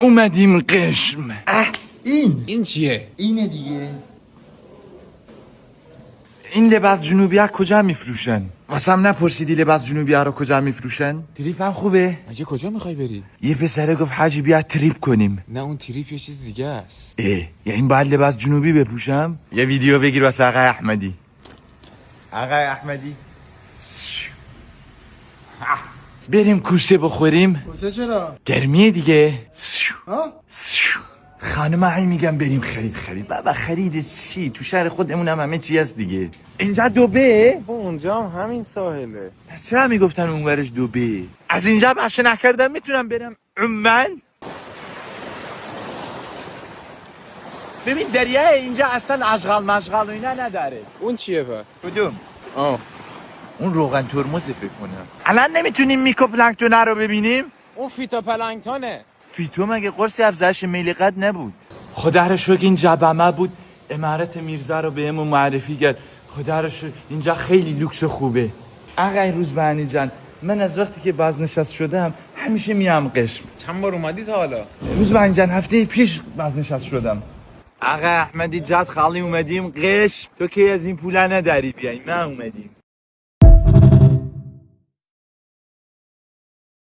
اومدیم قشم. این چیه؟ اینه دیگه. این لباس جنوبی ها کجا میفروشن؟ واسه هم نپرسیدی لباس جنوبی ها رو کجا میفروشن؟ تریپ هم خوبه؟ مگه کجا میخوای بری؟ یه پسره گفت حاجی بیا تریپ کنیم. نه اون تریپ یه چیز دیگه است. یعنی باید لباس جنوبی بپوشم؟ یه ویدیو بگیر واسه آقای احمدی. آقای احمدی بریم کوسه بخوریم. کوسه چرا؟ گرمیه دیگه. ها؟ خانم هی میگم بریم خرید. بابا خرید چی؟ تو شهر خودمون هم همه چی هست دیگه. اینجا دوبه؟ اونجا هم همین ساحله. پس چرا میگفتن اونورش دوبه؟ از اینجا بخش نکردم میتونم برم عمان؟ ببین دریای اینجا اصلا اشغال مشغال و اینا نداره. اون چیه با؟ کدوم؟ آه اون روغن ترمز فکر کنم. الان نمیتونیم میکوپلانکتونا رو ببینیم؟ اون فیتوپلانکتونه. فیتو مگه قرص افزایش میل قد نبود؟ خدا رو شکر این جبمه بود. امارت میرزا رو بهمون معرفی کرد. خدا رو شکر اینجا خیلی لوکس و خوبه. آقای روزبهانی جان، من از وقتی که بازنشست شدم همیشه میام قشم. چند بار اومدی تا حالا؟ روزبهانی جان هفته پیش بازنشست شدم. آقا احمدی جات خالی اومدیم قشم. تو که از این پولا نداری بیایی، ما اومدیم.